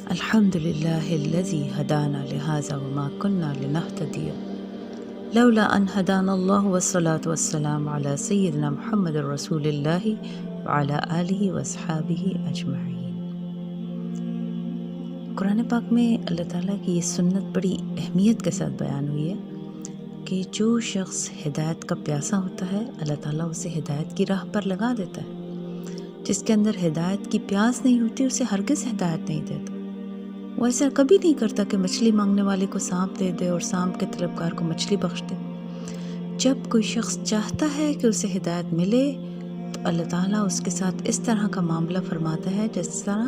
الحمد لله الذي هدانا لهذا وما كنا لنهتدي لولا أن هدانا الله والصلاة والسلام على سيدنا محمد رسول الله وعلى آله وصحابه أجمعین۔ قرآن پاک میں اللہ تعالیٰ کی یہ سنت بڑی اہمیت کے ساتھ بیان ہوئی ہے کہ جو شخص ہدایت کا پیاسا ہوتا ہے اللہ تعالیٰ اسے ہدایت کی راہ پر لگا دیتا ہے۔ جس کے اندر ہدایت کی پیاس نہیں ہوتی اسے ہرگز ہدایت نہیں دیتا۔ وہ ایسا کبھی نہیں کرتا کہ مچھلی مانگنے والے کو سانپ دے دے اور سانپ کے طلبگار کو مچھلی بخش دے۔ جب کوئی شخص چاہتا ہے کہ اسے ہدایت ملے تو اللہ تعالیٰ اس کے ساتھ اس طرح کا معاملہ فرماتا ہے جس طرح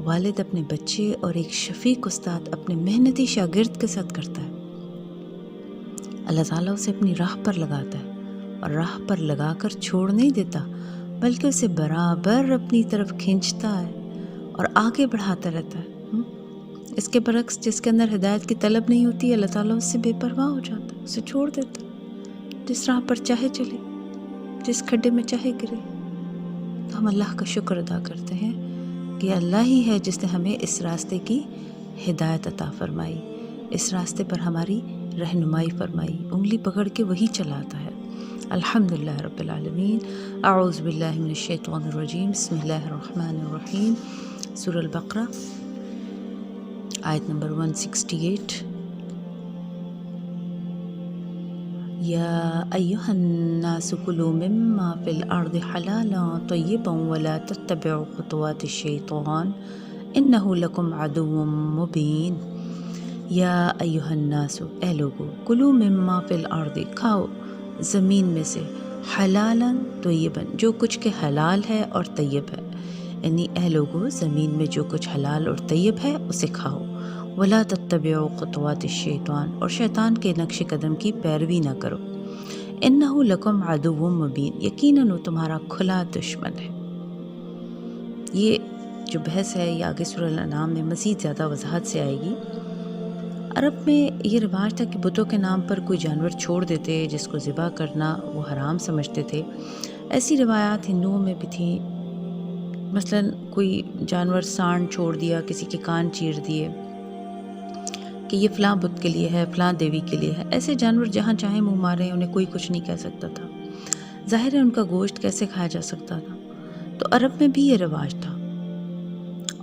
والد اپنے بچے اور ایک شفیق استاد اپنے محنتی شاگرد کے ساتھ کرتا ہے۔ اللہ تعالیٰ اسے اپنی راہ پر لگاتا ہے اور راہ پر لگا کر چھوڑ نہیں دیتا بلکہ اسے برابر اپنی طرف کھینچتا ہے اور آگے بڑھاتا رہتا ہے۔ اس کے برعکس جس کے اندر ہدایت کی طلب نہیں ہوتی اللہ تعالیٰ اس سے بے پرواہ ہو جاتا ہے، اسے چھوڑ دیتا ہے، جس راہ پر چاہے چلے، جس کھڈے میں چاہے گرے۔ تو ہم اللہ کا شکر ادا کرتے ہیں کہ اللہ ہی ہے جس نے ہمیں اس راستے کی ہدایت عطا فرمائی، اس راستے پر ہماری رہنمائی فرمائی، انگلی پکڑ کے وہی چلاتا ہے۔ الحمدللہ رب العالمین۔ اعوذ باللہ من الشیطان الرجیم، بسم اللہ الرحمن الرحیم۔ سورہ البقرہ آیت نمبر 168۔ یا ایھا الناس کلوا مما فی الارض حلالا طیبا ولا تتبعوا خطوات الشیطان انہ لکم عدو مبین۔ یا ایھا الناس، اے لوگو، کلوا مما فی الارض، کھاؤ زمین میں سے، حلالا طیبا، جو کچھ کے حلال ہے اور طیب ہے، یعنی اے لوگو زمین میں جو کچھ حلال اور طیب ہے اسے کھاؤ۔ ولا تتبعوا خطوات الشیطان، اور شیطان کے نقش قدم کی پیروی نہ کرو۔ انہ لکم عدو مبین، یقیناً وہ تمہارا کھلا دشمن ہے۔ یہ جو بحث ہے یہ آگے سورہ الانعام میں مزید زیادہ وضاحت سے آئے گی۔ عرب میں یہ رواج تھا کہ بتوں کے نام پر کوئی جانور چھوڑ دیتے جس کو ذبح کرنا وہ حرام سمجھتے تھے۔ ایسی روایات ہندوؤں میں بھی تھیں، مثلا کوئی جانور سانڈ چھوڑ دیا، کسی کے کان چیر دیے کہ یہ فلاں بت کے لیے ہے، فلاں دیوی کے لیے ہے۔ ایسے جانور جہاں چاہیں منہ مارے، انہیں کوئی کچھ نہیں کہہ سکتا تھا۔ ظاہر ہے ان کا گوشت کیسے کھایا جا سکتا تھا۔ تو عرب میں بھی یہ رواج تھا،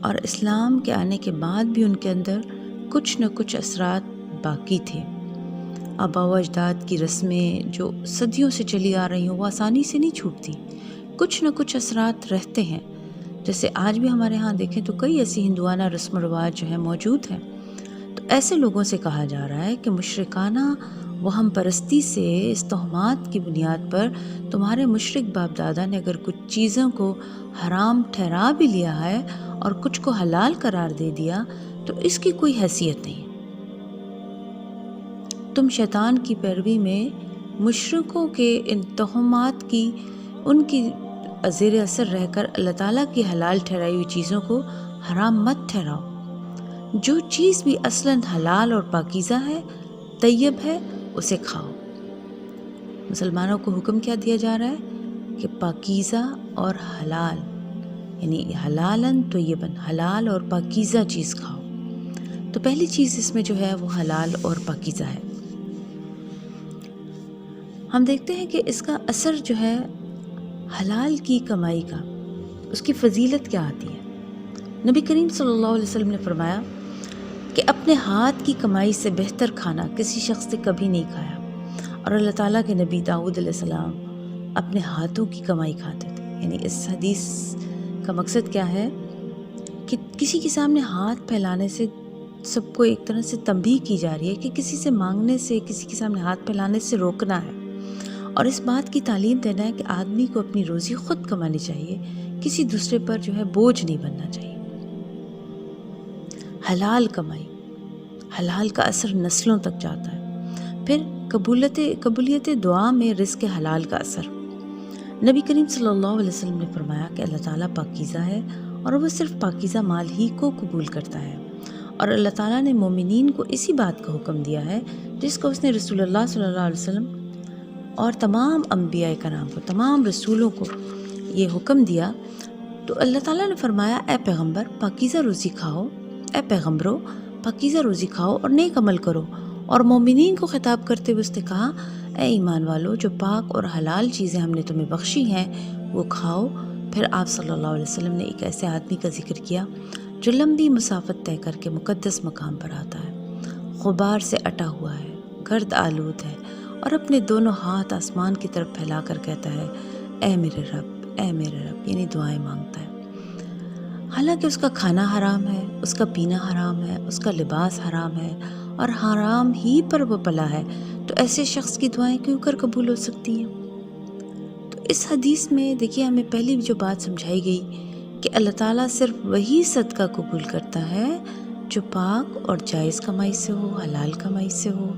اور اسلام کے آنے کے بعد بھی ان کے اندر کچھ نہ کچھ اثرات باقی تھے۔ آباء و اجداد کی رسمیں جو صدیوں سے چلی آ رہی ہوں وہ آسانی سے نہیں چھوٹتی، کچھ نہ کچھ اثرات رہتے ہیں۔ جیسے آج بھی ہمارے ہاں دیکھیں تو کئی ایسی ہندوانہ رسم و رواج جو ہیں موجود ہیں۔ تو ایسے لوگوں سے کہا جا رہا ہے کہ مشرکانہ وہم پرستی سے، اس تہمات کی بنیاد پر تمہارے مشرک باپ دادا نے اگر کچھ چیزوں کو حرام ٹھہرا بھی لیا ہے اور کچھ کو حلال قرار دے دیا تو اس کی کوئی حیثیت نہیں۔ تم شیطان کی پیروی میں مشرکوں کے ان تہمات کی، ان کی زیر اثر رہ کر اللہ تعالیٰ کی حلال ٹھہرائی ہوئی چیزوں کو حرام مت ٹھہراؤ۔ جو چیز بھی اصلاً حلال اور پاکیزہ ہے، طیب ہے، اسے کھاؤ۔ مسلمانوں کو حکم کیا دیا جا رہا ہے کہ پاکیزہ اور حلال، یعنی حلالً طیباً، حلال اور پاکیزہ چیز کھاؤ۔ تو پہلی چیز اس میں جو ہے وہ حلال اور پاکیزہ ہے۔ ہم دیکھتے ہیں کہ اس کا اثر جو ہے حلال کی کمائی کا، اس کی فضیلت کیا آتی ہے۔ نبی کریم صلی اللہ علیہ وسلم نے فرمایا کہ اپنے ہاتھ کی کمائی سے بہتر کھانا کسی شخص نے کبھی نہیں کھایا، اور اللہ تعالیٰ کے نبی داؤد علیہ السلام اپنے ہاتھوں کی کمائی کھاتے تھے۔ یعنی اس حدیث کا مقصد کیا ہے کہ کسی کے سامنے ہاتھ پھیلانے سے سب کو ایک طرح سے تنبیہ کی جا رہی ہے کہ کسی سے مانگنے سے، کسی کے سامنے ہاتھ پھیلانے سے روکنا ہے، اور اس بات کی تعلیم دینا ہے کہ آدمی کو اپنی روزی خود کمانی چاہیے، کسی دوسرے پر جو ہے بوجھ نہیں بننا چاہیے۔ حلال کمائی، حلال کا اثر نسلوں تک جاتا ہے۔ پھر قبولیت دعا میں رزق حلال کا اثر۔ نبی کریم صلی اللہ علیہ وسلم نے فرمایا کہ اللہ تعالیٰ پاکیزہ ہے اور وہ صرف پاکیزہ مال ہی کو قبول کرتا ہے، اور اللہ تعالیٰ نے مومنین کو اسی بات کا حکم دیا ہے جس کو اس نے رسول اللہ صلی اللہ علیہ وسلم اور تمام انبیاء کرام کو، تمام رسولوں کو یہ حکم دیا تو اللہ تعالیٰ نے فرمایا اے پیغمبر پاکیزہ روزی کھاؤ، اے پیغمبرو پاکیزہ روزی کھاؤ اور نیک عمل کرو، اور مومنین کو خطاب کرتے ہوئے اس نے کہا اے ایمان والو جو پاک اور حلال چیزیں ہم نے تمہیں بخشی ہیں وہ کھاؤ۔ پھر آپ صلی اللہ علیہ وسلم نے ایک ایسے آدمی کا ذکر کیا جو لمبی مسافت طے کر کے مقدس مقام پر آتا ہے، غبار سے اٹا ہوا ہے، گرد آلود ہے، اور اپنے دونوں ہاتھ آسمان کی طرف پھیلا کر کہتا ہے اے میرے رب، اے میرے رب، یعنی دعائیں مانگتا ہے۔ حالانکہ اس کا کھانا حرام ہے، اس کا پینا حرام ہے، اس کا لباس حرام ہے، اور حرام ہی پر وہ پلا ہے، تو ایسے شخص کی دعائیں کیوں کر قبول ہو سکتی ہیں؟ تو اس حدیث میں دیکھیے ہمیں پہلی جو بات سمجھائی گئی کہ اللہ تعالیٰ صرف وہی صدقہ قبول کرتا ہے جو پاک اور جائز کمائی سے ہو، حلال کمائی سے ہو۔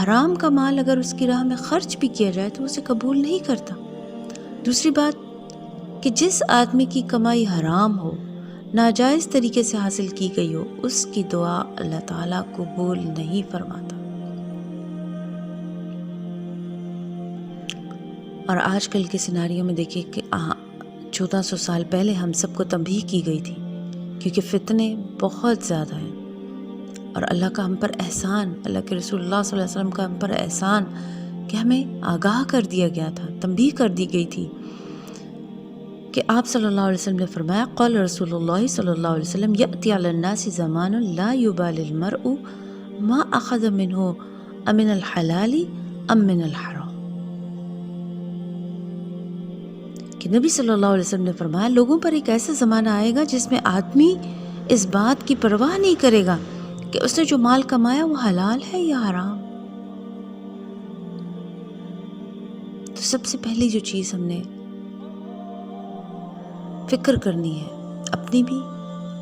حرام کا مال اگر اس کی راہ میں خرچ بھی کیا جائے تو اسے قبول نہیں کرتا۔ دوسری بات کہ جس آدمی کی کمائی حرام ہو، ناجائز طریقے سے حاصل کی گئی ہو، اس کی دعا اللہ تعالیٰ قبول نہیں فرماتا۔ اور آج کل کے سیناریوں میں دیکھیں کہ 1400 سال پہلے ہم سب کو تنبیہ کی گئی تھی، کیونکہ فتنے بہت زیادہ ہیں، اور اللہ کا ہم پر احسان، اللہ کے رسول اللہ صلی اللہ علیہ وسلم کا ہم پر احسان کہ ہمیں آگاہ کر دیا گیا تھا، تنبیہ کر دی گئی تھی کہ آپ صلی اللہ علیہ وسلم نے فرمایا قال رسول اللہ صلی اللہ علیہ وسلم یأتی علی الناس زمان لا یبال المرء ما اخذ منہ امن الحلال ام من الحرام، کہ نبی صلی اللہ علیہ وسلم نے فرمایا لوگوں پر ایک ایسا زمانہ آئے گا جس میں آدمی اس بات کی پرواہ نہیں کرے گا کہ اس نے جو مال کمایا وہ حلال ہے یا حرام۔ تو سب سے پہلی جو چیز ہم نے فکر کرنی ہے اپنی بھی،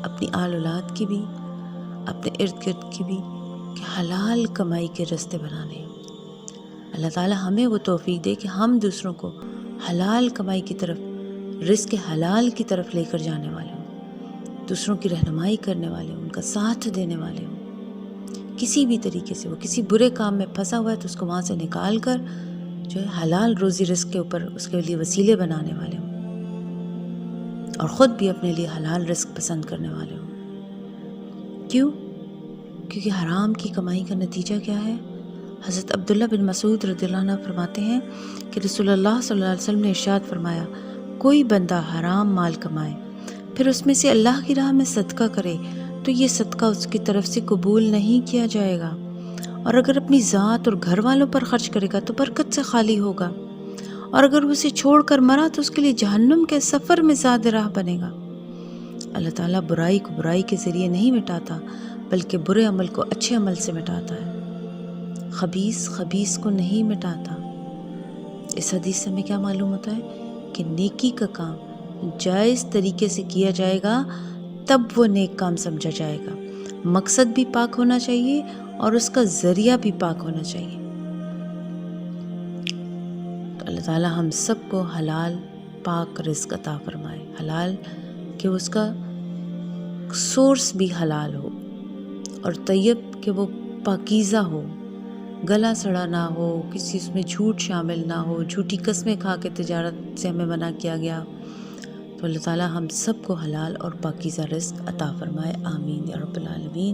اپنی آل اولاد کی بھی، اپنے ارد گرد کی بھی، کہ حلال کمائی کے راستے بنانے ہیں۔ اللہ تعالی ہمیں وہ توفیق دے کہ ہم دوسروں کو حلال کمائی کی طرف، رزق حلال کی طرف لے کر جانے والے ہوں، دوسروں کی رہنمائی کرنے والے ہوں، ان کا ساتھ دینے والے ہوں، کسی بھی طریقے سے وہ کسی برے کام میں پھنسا ہوا ہے تو اس کو وہاں سے نکال کر جو ہے حلال روزی رزق کے اوپر اس کے لیے وسیلے بنانے والے ہوں، اور خود بھی اپنے لیے حلال رزق پسند کرنے والے ہوں۔ کیوں؟ کیونکہ حرام کی کمائی کا نتیجہ کیا ہے؟ حضرت عبداللہ بن مسعود رضی اللہ عنہ فرماتے ہیں کہ رسول اللہ صلی اللہ علیہ وسلم نے ارشاد فرمایا کوئی بندہ حرام مال کمائے پھر اس میں سے اللہ کی راہ میں صدقہ کرے تو یہ صدقہ اس کی طرف سے قبول نہیں کیا جائے گا، اور اگر اپنی ذات اور گھر والوں پر خرچ کرے گا تو برکت سے خالی ہوگا، اور اگر اسے چھوڑ کر مرا تو اس کے لیے جہنم کے سفر میں زیادہ راہ بنے گا۔ اللہ تعالیٰ برائی کو برائی کے ذریعے نہیں مٹاتا بلکہ برے عمل کو اچھے عمل سے مٹاتا ہے، خبیث خبیث کو نہیں مٹاتا۔ اس حدیث سے ہمیں کیا معلوم ہوتا ہے کہ نیکی کا کام جائز طریقے سے کیا جائے گا تب وہ نیک کام سمجھا جائے گا، مقصد بھی پاک ہونا چاہیے اور اس کا ذریعہ بھی پاک ہونا چاہیے۔ تو اللہ تعالیٰ ہم سب کو حلال پاک رزق عطا فرمائے، حلال کہ اس کا سورس بھی حلال ہو، اور طیب کہ وہ پاکیزہ ہو، گلا سڑا نہ ہو، کسی اس میں جھوٹ شامل نہ ہو، جھوٹی قسمیں کھا کے تجارت سے ہمیں منع کیا گیا۔ تو اللہ تعالیٰ ہم سب کو حلال اور پاکیزہ رزق عطا فرمائے، آمین یا رب العالمین۔